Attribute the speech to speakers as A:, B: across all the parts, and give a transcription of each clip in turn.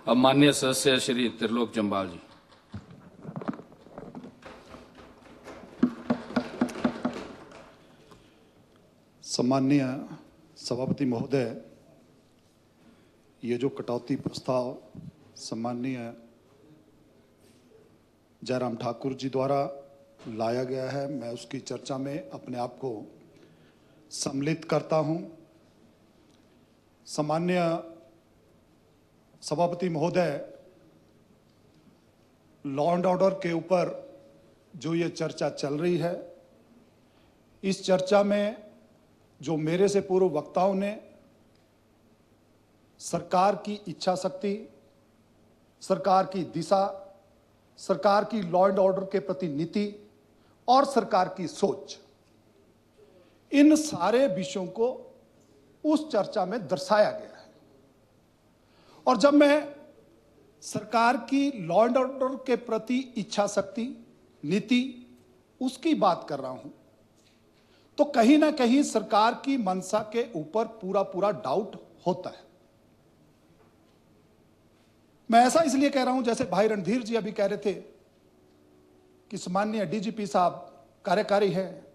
A: अब माननीय सदस्य श्री त्रिलोक जम्वाल जी।
B: सम्माननीय सभापति महोदय, ये जो कटौती प्रस्ताव सम्माननीय जयराम ठाकुर जी द्वारा लाया गया है, मैं उसकी चर्चा में अपने आप को सम्मिलित करता हूं। सम्माननीय सभापति महोदय, लॉ एंड ऑर्डर के ऊपर जो ये चर्चा चल रही है, इस चर्चा में जो मेरे से पूर्व वक्ताओं ने सरकार की इच्छा शक्ति, सरकार की दिशा, सरकार की लॉ एंड ऑर्डर के प्रति नीति और सरकार की सोच, इन सारे विषयों को उस चर्चा में दर्शाया गया है। और जब मैं सरकार की लॉ एंड ऑर्डर के प्रति इच्छा शक्ति, नीति, उसकी बात कर रहा हूं, तो कहीं ना कहीं सरकार की मंशा के ऊपर पूरा पूरा डाउट होता है। मैं ऐसा इसलिए कह रहा हूं, जैसे भाई रणधीर जी अभी कह रहे थे कि सम्माननीय डीजीपी साहब कार्यकारी हैं,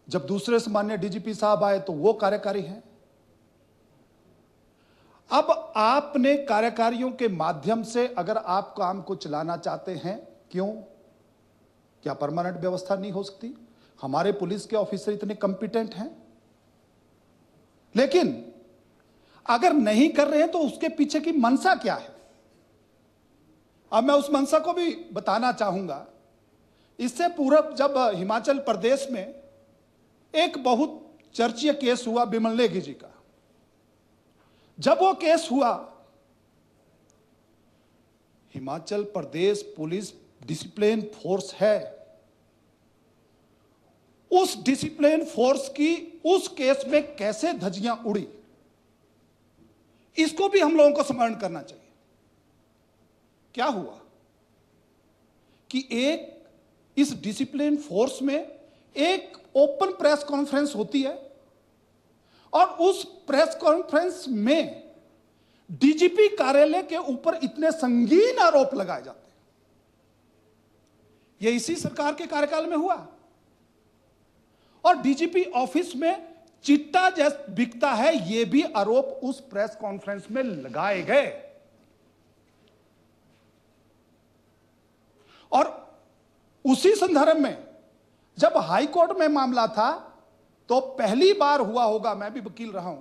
B: जब दूसरे सम्माननीय डीजीपी साहब आए तो वो कार्यकारी हैं। अब आपने कार्यकारियों के माध्यम से अगर आप काम को चलाना चाहते हैं, क्यों? क्या परमानेंट व्यवस्था नहीं हो सकती? हमारे पुलिस के ऑफिसर इतने कॉम्पिटेंट हैं। लेकिन अगर नहीं कर रहे हैं तो उसके पीछे की मंशा क्या है? अब मैं उस मंशा को भी बताना चाहूंगा। इससे पूर्व जब हिमाचल प्रदेश में एक बहुत चर्चीय केस हुआ बिमल नेगी जी का, जब वो केस हुआ, Himachal Pradesh police discipline force है, उस डिसिप्लिन फोर्स की उस केस में कैसे धज्जियां उड़ी, इसको भी हम लोगों को स्मरण करना चाहिए। क्या हुआ कि इस डिसिप्लिन फोर्स में एक ओपन प्रेस कॉन्फ्रेंस होती है और उस प्रेस कॉन्फ्रेंस में डीजीपी कार्यालय के ऊपर इतने संगीन आरोप लगाए जाते हैं। यह इसी सरकार के कार्यकाल में हुआ और डीजीपी ऑफिस में चिट्टा जैसा बिकता है, यह भी आरोप उस प्रेस कॉन्फ्रेंस में लगाए गए। और उसी संदर्भ में जब हाई कोर्ट में मामला था तो पहली बार हुआ होगा, मैं भी वकील रहा हूं,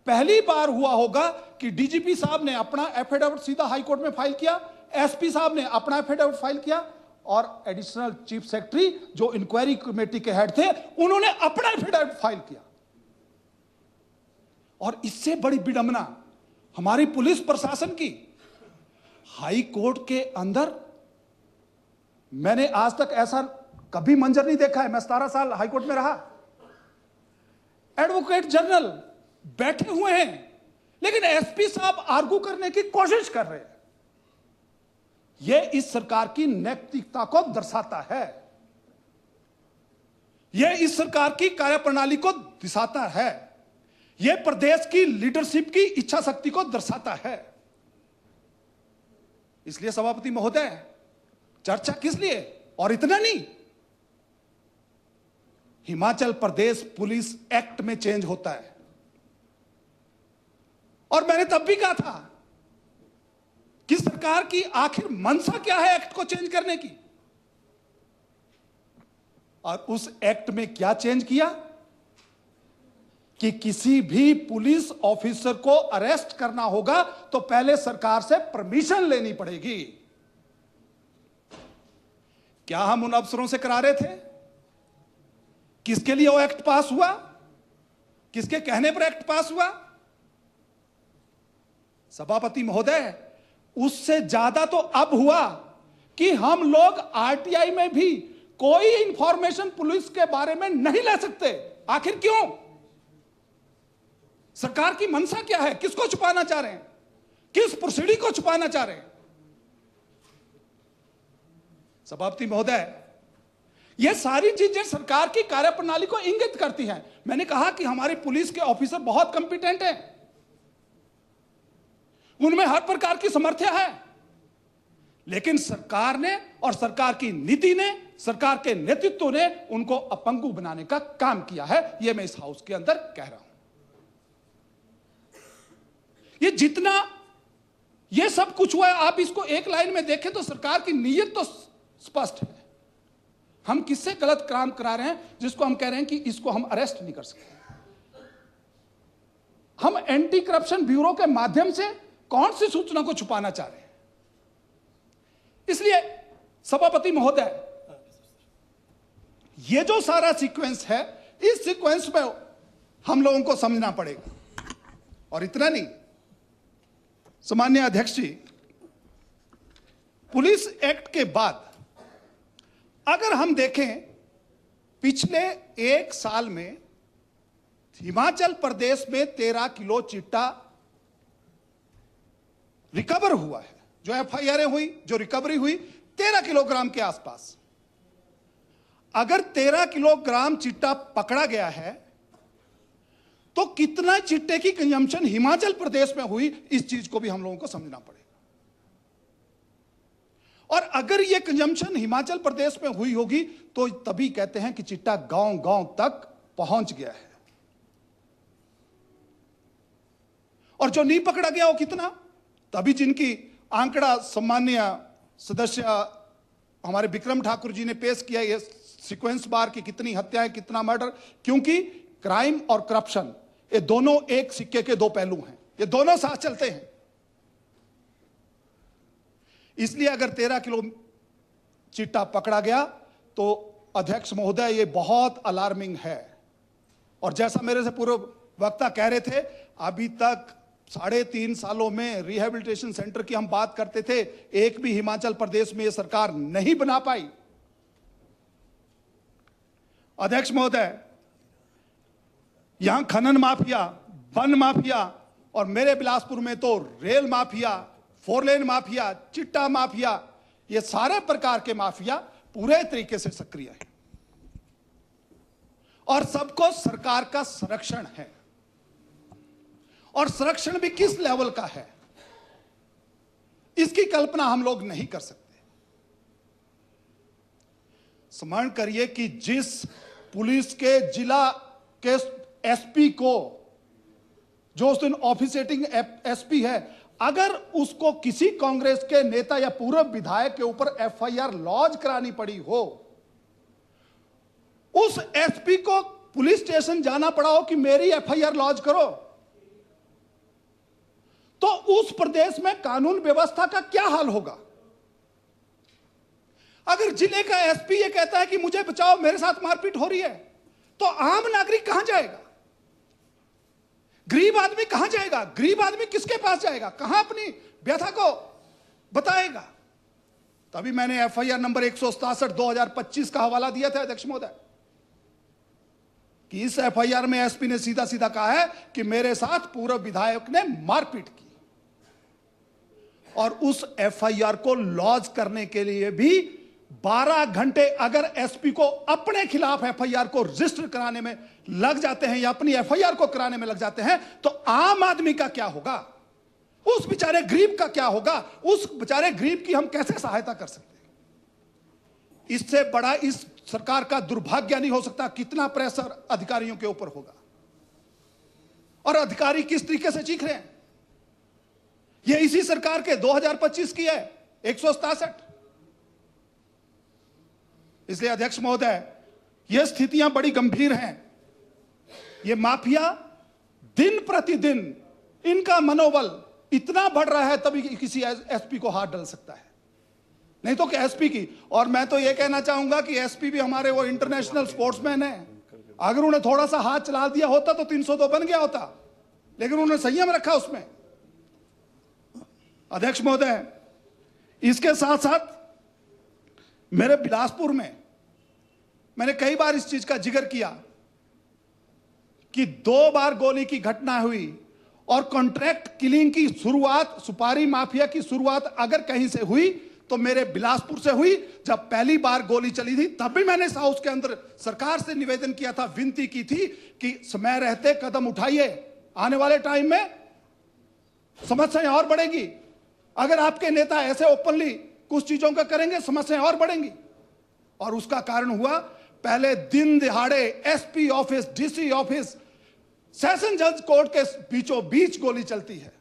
B: पहली बार हुआ होगा कि डीजीपी साहब ने अपना एफिडेविट सीधा हाई कोर्ट में फाइल किया, एसपी साहब ने अपना एफिडेविट फाइल किया और एडिशनल चीफ सेक्रेटरी जो इंक्वायरी कमेटी के हेड थे, उन्होंने अपना एफिडेविट फाइल किया। और इससे बड़ी विडंबना हमारी पुलिस प्रशासन की, हाई कोर्ट के अंदर मैंने आज तक ऐसा कभी मंजर नहीं देखा है। मैं 17 साल हाई कोर्ट में रहा। एडवोकेट जनरल बैठे हुए हैं, लेकिन एसपी साहब आर्गू करने की कोशिश कर रहे हैं। यह इस सरकार की नैतिकता को दर्शाता है, यह इस सरकार की कार्यप्रणाली को दर्शाता है, यह प्रदेश की लीडरशिप की इच्छा शक्ति को दर्शाता है। इसलिए सभापति महोदय, चर्चा किस लिए? और इतना नहीं, हिमाचल प्रदेश पुलिस एक्ट में चेंज होता है और मैंने तब भी कहा था कि सरकार की आखिर मंशा क्या है एक्ट को चेंज करने की। और उस एक्ट में क्या चेंज किया कि किसी भी पुलिस ऑफिसर को अरेस्ट करना होगा तो पहले सरकार से परमिशन लेनी पड़ेगी। क्या हम उन अफसरों से करा रहे थे? किसके लिए वो एक्ट पास हुआ? किसके कहने पर एक्ट पास हुआ? सभापति महोदय, उससे ज्यादा तो अब हुआ कि हम लोग आरटीआई में भी कोई इंफॉर्मेशन पुलिस के बारे में नहीं ले सकते। आखिर क्यों? सरकार की मंशा क्या है? किसको छुपाना चाह रहे हैं? किस प्रोसीडिंग को छुपाना चाह रहे हैं? सभापति महोदय, यह सारी चीजें सरकार की कार्यप्रणाली को इंगित करती हैं। मैंने कहा कि हमारी पुलिस के ऑफिसर बहुत कॉम्पिटेंट हैं, उनमें हर प्रकार की सामर्थ्य है, लेकिन सरकार ने और सरकार की नीति ने, सरकार के नेतृत्व ने उनको अपंगु बनाने का काम किया है। यह मैं इस हाउस के अंदर कह रहा हूं। ये जितना ये सब कुछ हुआ है, आप इसको एक लाइन में देखें तो सरकार की नीयत तो स्पष्ट है। हम किससे गलत काम करा रहे हैं जिसको हम कह रहे हैं कि इसको हम अरेस्ट नहीं कर सकते। हम एंटी करप्शन ब्यूरो के माध्यम से कौन सी सूचना को छुपाना चाह रहे हैं। इसलिए सभापति महोदय, ये जो सारा सीक्वेंस है, इस सीक्वेंस में हम लोगों को समझना पड़ेगा। और इतना नहीं, सम्माननीय अध्यक्ष जी, पुलिस एक्ट के बाद अगर हम देखें पिछले 1 साल में हिमाचल प्रदेश में 13 किलो चिट्टा रिकवर हुआ है। जो एफआईआर हुई, जो रिकवरी हुई 13 किलोग्राम के आसपास। अगर 13 किलोग्राम चिट्टा पकड़ा गया है तो कितना चिट्टे की कंजम्पशन हिमाचल प्रदेश में हुई, इस चीज को भी हम लोगों को समझना पड़ेगा। और अगर यह कंजम्पशन हिमाचल प्रदेश में हुई होगी तो तभी कहते हैं कि चिट्टा गांव-गांव तक पहुंच गया है। और जो नहीं पकड़ा गया वो कितना, तभी जिनकी आंकड़ा सम्माननीय सदस्य हमारे विक्रम ठाकुर जी ने पेश किया, ये सीक्वेंस बार की कितनी हत्याएं, कितना मर्डर, क्योंकि क्राइम और करप्शन ये दोनों एक सिक्के के 2 पहलू हैं, ये दोनों साथ चलते हैं। इसलिए अगर 13 किलो चिट्टा पकड़ा गया तो अध्यक्ष महोदय ये बहुत अलार्मिंग है। और जैसा मेरे से पूर्व वक्ता कह रहे थे, अभी तक 3.5 सालों में रिहेबिलिटेशन सेंटर की हम बात करते थे, एक भी हिमाचल प्रदेश में ये सरकार नहीं बना पाई। अध्यक्ष महोदय, यहां खनन माफिया, वन माफिया और मेरे बिलासपुर में तो रेल माफिया, 4 लेन माफिया, चिट्टा माफिया, ये सारे प्रकार के माफिया पूरे तरीके से सक्रिय है और सबको सरकार का संरक्षण है। और संरक्षण भी किस लेवल का है, इसकी कल्पना हम लोग नहीं कर सकते। स्मरण करिए कि जिस पुलिस के जिला के एसपी को, जो उस दिन ऑफिसेटिंग एसपी है, अगर उसको किसी कांग्रेस के नेता या पूर्व विधायक के ऊपर एफआईआर लॉन्च करानी पड़ी हो, उस एसपी को पुलिस स्टेशन जाना पड़ा हो कि मेरी एफआईआर लॉन्च करो, तो उस प्रदेश में कानून व्यवस्था का क्या हाल होगा। अगर जिले का एसपी ये कहता है कि मुझे बचाओ, मेरे साथ मारपीट हो रही है, तो आम नागरिक कहां जाएगा, गरीब आदमी कहां जाएगा, गरीब आदमी किसके पास जाएगा, कहां अपनी व्यथा को बताएगा। तभी मैंने एफआईआर नंबर 167/2025 का हवाला दिया था अध्यक्ष महोदय, कि इस एफआईआर में एसपी ने सीधा सीधा कहा है कि मेरे साथ पूर्व विधायक ने मारपीट की। और उस एफआईआर को लॉन्च करने के लिए भी 12 घंटे अगर एसपी को अपने खिलाफ एफआईआर को रजिस्टर कराने में लग जाते हैं या अपनी एफआईआर को कराने में लग जाते हैं, तो आम आदमी का क्या होगा, उस बेचारे गरीब का क्या होगा, उस बेचारे गरीब की हम कैसे सहायता कर सकते हैं। इससे बड़ा इस सरकार का दुर्भाग्य नहीं हो सकता। कितना प्रेशर अधिकारियों के ऊपर होगा और अधिकारी किस तरीके से चीख रहे हैं। यह इसी सरकार के 2025 की है 167। इसलिए अध्यक्ष महोदय, यह स्थितियां बड़ी गंभीर हैं। यह माफिया दिन प्रतिदिन, इनका मनोबल इतना बढ़ रहा है, तभी किसी एसपी को हाथ डाल सकता है, नहीं तो कि एसपी की। और मैं तो यह कहना चाहूंगा कि एसपी भी हमारे वो इंटरनेशनल स्पोर्ट्समैन हैं। अगर उन्हें थोड़ा सा हाथ चला दिया होता तो 302 बन गया होता, लेकिन उन्होंने संयम रखा उसमें। अध्यक्ष महोदय, इसके साथ साथ मेरे बिलासपुर में मैंने कई बार इस चीज का जिक्र किया कि 2 बार गोली की घटना हुई और कॉन्ट्रैक्ट किलिंग की शुरुआत, सुपारी माफिया की शुरुआत अगर कहीं से हुई तो मेरे बिलासपुर से हुई। जब पहली बार गोली चली थी तब भी मैंने इस हाउस के अंदर सरकार से निवेदन किया था, विनती की थी कि समय रहते कदम उठाइए, आने वाले टाइम में समस्याएं और बढ़ेगी। अगर आपके नेता ऐसे ओपनली कुछ चीजों का करेंगे, समस्याएं और बढ़ेंगी। और उसका कारण हुआ, पहले दिन दिहाड़े SP office, DC office, session जज कोर्ट के बीचों बीच गोली चलती है।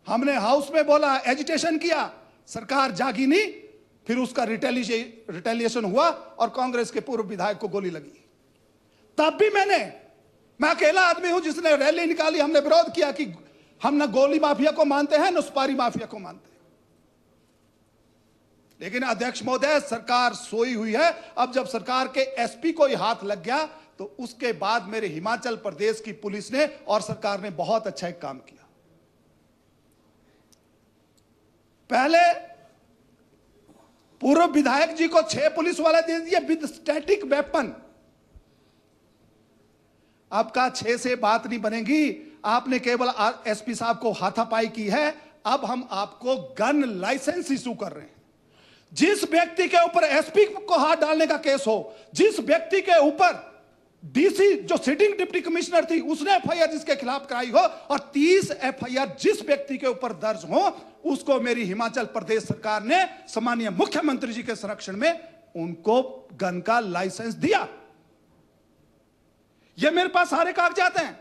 B: हमने हाउस में बोला, एजिटेशन किया, सरकार जागी नहीं, फिर उसका रिटेलिएशन हुआ और कांग्रेस के पूर्व विधायक को गोली लगी। तब भी मैं अकेला आदमी हूं जिसने रैली निकाली, हमने विरोध किया कि हम न गोली माफिया को मानते हैं न सुपारी माफिया को मानते हैं। लेकिन अध्यक्ष महोदय, सरकार सोई हुई है। अब जब सरकार के एसपी को ही हाथ लग गया तो उसके बाद मेरे हिमाचल प्रदेश की पुलिस ने और सरकार ने बहुत अच्छा एक काम किया। पहले पूर्व विधायक जी को 6 पुलिस वाले दे दिए विद स्टैटिक वेपन। अब का 6 से बात नहीं बनेगी। आपने केवल एसपी साहब को हाथापाई की है, अब हम आपको गन लाइसेंस इशू कर रहे हैं। जिस व्यक्ति के ऊपर एसपी को हाथ डालने का केस हो, जिस व्यक्ति के ऊपर डीसी जो सिटिंग डिप्टी कमिश्नर थी उसने एफआईआर जिसके खिलाफ कराई हो, और 30 एफआईआर जिस व्यक्ति के ऊपर दर्ज हो, उसको मेरी हिमाचल प्रदेश सरकार ने सम्मानीय मुख्यमंत्री जी के संरक्षण में उनको गन का लाइसेंस दिया। ये मेरे पास सारे कागजात हैं।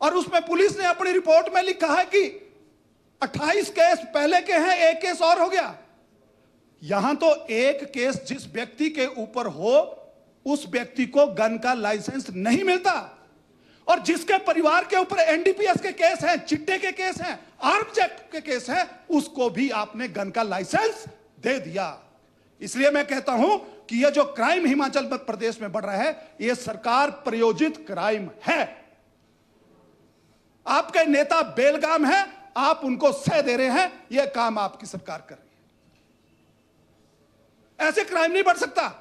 B: और उसमें पुलिस ने अपनी रिपोर्ट में लिखा है कि 28 केस पहले के हैं, एक केस और हो गया। यहां तो एक केस जिस व्यक्ति के ऊपर हो उस व्यक्ति को गन का लाइसेंस नहीं मिलता, और जिसके परिवार के ऊपर एनडीपीएस के केस हैं, चिट्टे के केस हैं, आर्म्स एक्ट के केस हैं, उसको भी आपने गन का लाइसेंस दे दिया। इसलिए मैं कहता हूं कि यह जो क्राइम हिमाचल प्रदेश में बढ़ रहा है, यह सरकार प्रायोजित क्राइम है। आपके नेता बेलगाम है, आप उनको सह दे रहे हैं, यह काम आपकी सरकार कर रही है। ऐसे क्राइम नहीं बढ़ सकता।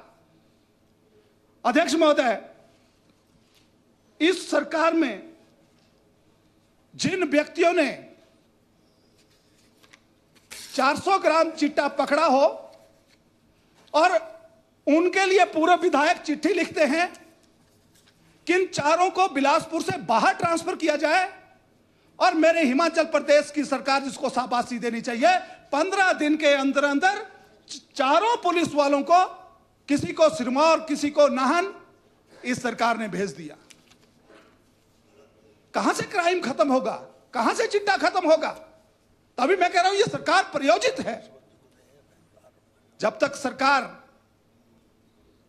B: अध्यक्ष महोदय, इस सरकार में जिन व्यक्तियों ने 400 ग्राम चिट्टा पकड़ा हो और उनके लिए पूरे विधायक चिट्ठी लिखते हैं कि इन चारों को बिलासपुर से बाहर ट्रांसफर किया जाए, और मेरे हिमाचल प्रदेश की सरकार जिसको शाबाशी देनी चाहिए, 15 दिन के अंदर अंदर चारों पुलिस वालों को, किसी को सिरमौर, किसी को नाहन, इस सरकार ने भेज दिया। कहां से क्राइम खत्म होगा, कहां से चिट्टा खत्म होगा? तभी मैं कह रहा हूं यह सरकार प्रायोजित है। जब तक सरकार,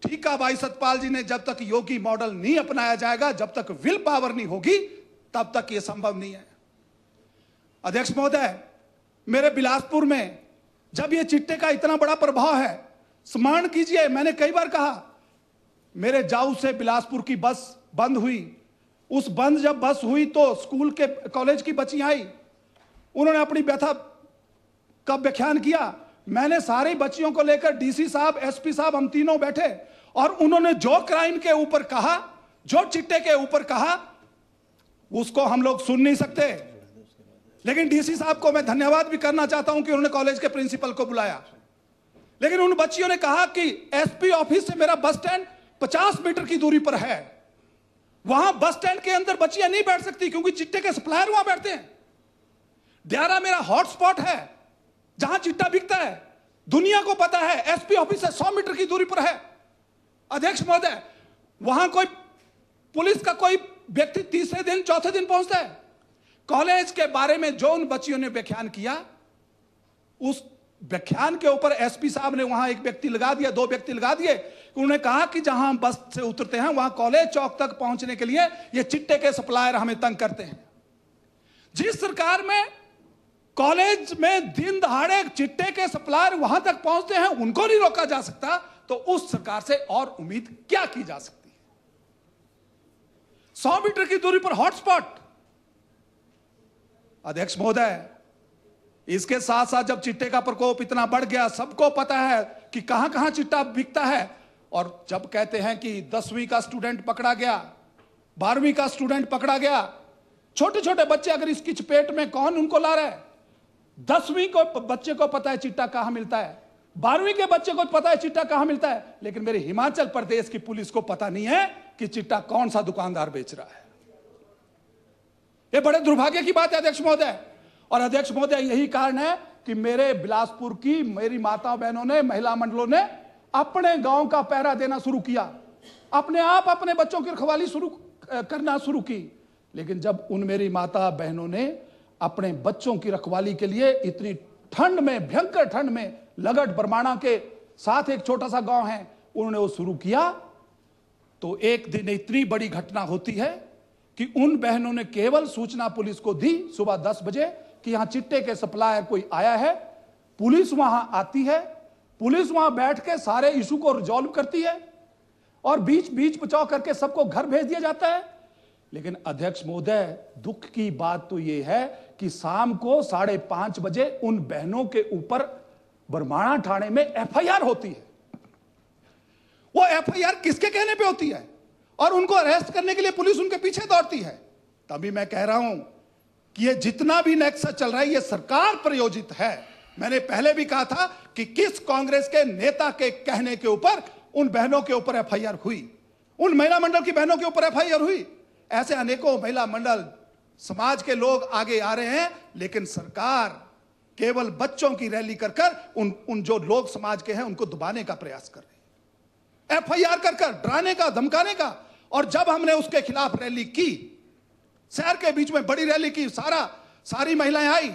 B: ठीक है भाई सतपाल जी ने, जब तक योगी मॉडल नहीं अपनाया जाएगा, जब तक विल पावर नहीं होगी, तब तक यह संभव नहीं है। अध्यक्ष महोदय, मेरे बिलासपुर में जब यह चिट्टे का इतना बड़ा प्रभाव है, स्मरण कीजिए, मैंने कई बार कहा, मेरे जाऊ से बिलासपुर की बस बंद हुई। उस बंद जब बस हुई तो स्कूल के, कॉलेज की बच्चियां आई, उन्होंने अपनी व्यथा का व्याख्यान किया। मैंने सारी बच्चियों को लेकर डीसी साहब, एसपी साहब, हम तीनों बैठे, और उन्होंने जो क्राइम के ऊपर कहा, जो चिट्टे के ऊपर कहा, उसको हम लोग सुन नहीं सकते। लेकिन डीसी साहब को मैं धन्यवाद भी करना चाहता हूं कि उन्होंने कॉलेज के प्रिंसिपल को बुलाया। लेकिन उन बच्चियों ने कहा कि एसपी ऑफिस से मेरा बस स्टैंड 50 मीटर की दूरी पर है, वहां बस स्टैंड के अंदर बच्चियां नहीं बैठ सकती क्योंकि चिट्टे के सप्लायर वहां बैठते हैं। द्यारा मेरा हॉटस्पॉट है जहां चिट्टा बिकता है, दुनिया को पता है, एसपी ऑफिस से 100 मीटर की दूरी पर है। अध्यक्ष महोदय, वहां कोई पुलिस का कोई व्यक्ति तीसरे दिन, चौथे दिन पहुंचता है। कॉलेज के बारे में जो उन बच्चियों ने व्याख्यान किया, उस व्याख्यान के ऊपर एसपी साहब ने वहां एक व्यक्ति लगा दिया, 2 व्यक्ति लगा दिए। उन्होंने कहा कि जहां हम बस से उतरते हैं वहां कॉलेज चौक तक पहुंचने के लिए ये चिट्टे के सप्लायर हमें तंग करते हैं। जिस सरकार में कॉलेज में दिन दहाड़े चिट्टे के सप्लायर वहां तक पहुंचते हैं, उनको नहीं रोका जा सकता, तो उस सरकार से और उम्मीद क्या की जा सकती है? 100 मीटर की दूरी पर हॉटस्पॉट। अध्यक्ष महोदय, इसके साथ साथ जब चिट्टे का प्रकोप इतना बढ़ गया, सबको पता है कि कहां कहां चिट्टा बिकता है, और जब कहते हैं कि 10वीं का स्टूडेंट पकड़ा गया, 12वीं का स्टूडेंट पकड़ा गया, छोटे छोटे बच्चे अगर इसकी चपेट में, कौन उनको ला रहा है? 10वीं को बच्चे को पता है चिट्टा कहां मिलता है, 12वीं के बच्चे को पता है चिट्टा कहां मिलता है, लेकिन मेरे हिमाचल प्रदेश की पुलिस को पता नहीं है कि चिट्टा कौन सा दुकानदार बेच रहा है। ये बड़े दुर्भाग्य की बात है अध्यक्ष महोदय। और अध्यक्ष महोदय, यही कारण है कि मेरे बिलासपुर की मेरी माता बहनों ने, महिला मंडलों ने अपने गांव का पहरा देना शुरू किया, अपने आप अपने बच्चों की रखवाली करना शुरू की। लेकिन जब उन मेरी माता बहनों ने अपने बच्चों की रखवाली के लिए इतनी ठंड में, भयंकर ठंड में, लगट बरमाणा के साथ एक छोटा सा गांव है, उन्होंने वो शुरू किया, तो एक दिन इतनी बड़ी घटना होती है कि उन बहनों ने केवल सूचना पुलिस को दी सुबह 10 बजे कि यहां चिट्टे के सप्लायर कोई आया है। पुलिस वहां आती है, पुलिस वहां बैठ के सारे इशू को रिजॉल्व करती है और बीच बचाव करके सबको घर भेज दिया जाता है। लेकिन अध्यक्ष महोदय, दुख की बात तो यह है कि शाम को 5:30 बजे उन बहनों के ऊपर बरमाणा थाने में एफआईआर होती है। वो एफआईआर किसके कहने पे होती है और उनको अरेस्ट करने के लिए पुलिस उनके पीछे दौड़ती है। तभी मैं कह रहा हूं कि ये जितना भी नेक्सस चल रहा है, ये सरकार प्रायोजित है। मैंने पहले भी कहा था कि किस कांग्रेस के नेता के कहने के ऊपर उन बहनों के ऊपर एफआईआर हुई, उन महिला मंडल की बहनों के ऊपर एफआईआर हुई। ऐसे अनेकों महिला मंडल, समाज के लोग आगे आ रहे हैं, लेकिन सरकार केवल बच्चों की रैली कर उन जो लोग समाज के हैं उनको दबाने का प्रयास कर रही है, एफआईआर कर डराने का, धमकाने का। और जब हमने उसके खिलाफ रैली की, शहर के बीच में बड़ी रैली की, सारी महिलाएं आई,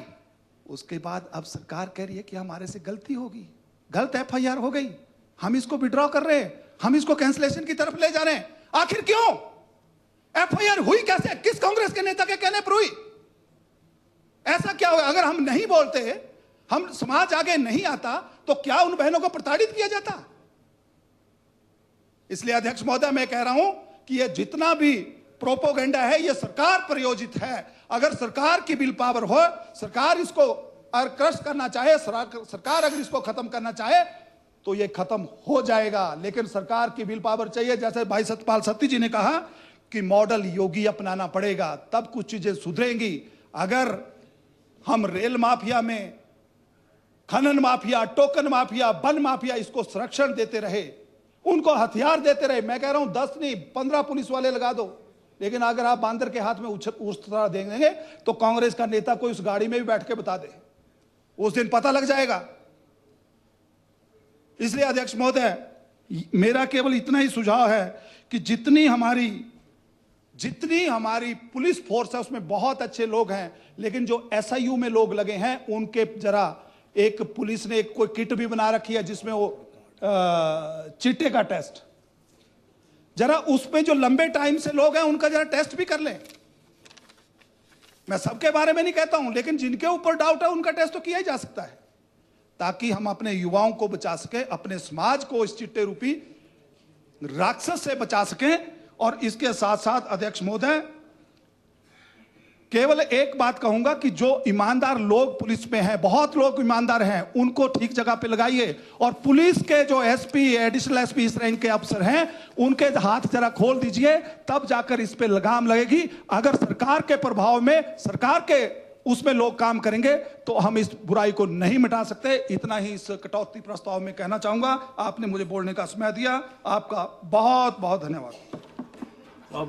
B: उसके बाद अब सरकार कह रही है कि हमारे से गलती होगी, गलत एफआईआर हो गई, हम इसको विड्रॉ कर रहे हैं, हम इसको कैंसिलेशन की तरफ ले जा रहे हैं। आखिर क्यों? एफआईआर हुई कैसे? किस कांग्रेस के नेता के कहने पर हुई? ऐसा क्या होगा? अगर हम नहीं बोलते, हम समाज आगे नहीं आता, तो क्या उन बहनों को प्रताड़ित किया जाता? इसलिए अध्यक्ष महोदय, मैं कह रहा हूं कि यह जितना भी प्रोपोगेंडा है, यह सरकार प्रायोजित है। अगर सरकार की विल पावर हो, सरकार इसको क्रश करना चाहे, सरकार अगर इसको खत्म करना चाहे तो यह खत्म हो जाएगा। लेकिन सरकार की विल पावर चाहिए। जैसे भाई सतपाल सत्ती जी ने कहा कि मॉडल योगी अपनाना पड़ेगा, तब कुछ चीजें सुधरेंगी। अगर हम रेल माफिया में, खनन mafia, token mafia, one mafia, इसको संरक्षण देते रहे, उनको हथियार देते रहे, मैं कह रहा हूं 10 नहीं 15 पुलिस वाले लगा दो, लेकिन अगर आप बांदर के हाथ में उछला देंगे तो कांग्रेस का नेता कोई उस गाड़ी में भी बैठ के बता दे, उस दिन पता लग जाएगा। इसलिए अध्यक्ष महोदय, मेरा केवल इतना ही सुझाव है कि जितनी हमारी पुलिस फोर्स है उसमें बहुत अच्छे लोग हैं, लेकिन जो एसआईयू में लोग लगे हैं उनके जरा, एक पुलिस ने एक कोई किट भी बना रखी है जिसमें वो चिट्टे का टेस्ट, जरा उसमें जो लंबे टाइम से लोग हैं उनका जरा टेस्ट भी कर लें। मैं सबके बारे में नहीं कहता हूं, लेकिन जिनके ऊपर डाउट है उनका टेस्ट तो किया ही जा सकता है, ताकि हम अपने युवाओं को बचा सकें, अपने समाज को इस चिट्टे रूपी राक्षस से बचा सकें। और इसके साथ साथ अध्यक्ष महोदय, केवल एक बात कहूंगा कि जो ईमानदार लोग पुलिस में हैं, बहुत लोग ईमानदार हैं, उनको ठीक जगह पे लगाइए। और पुलिस के जो एसपी, एडिशनल एसपी, इस रैंक के अफसर हैं, उनके हाथ जरा खोल दीजिए, तब जाकर इस पे लगाम लगेगी। अगर सरकार के प्रभाव में, सरकार के उसमें लोग काम करेंगे तो हम इस बुराई को नहीं मिटा सकते। इतना ही इस कटौती प्रस्ताव में कहना चाहूंगा। आपने मुझे बोलने का समय दिया, आपका बहुत बहुत धन्यवाद।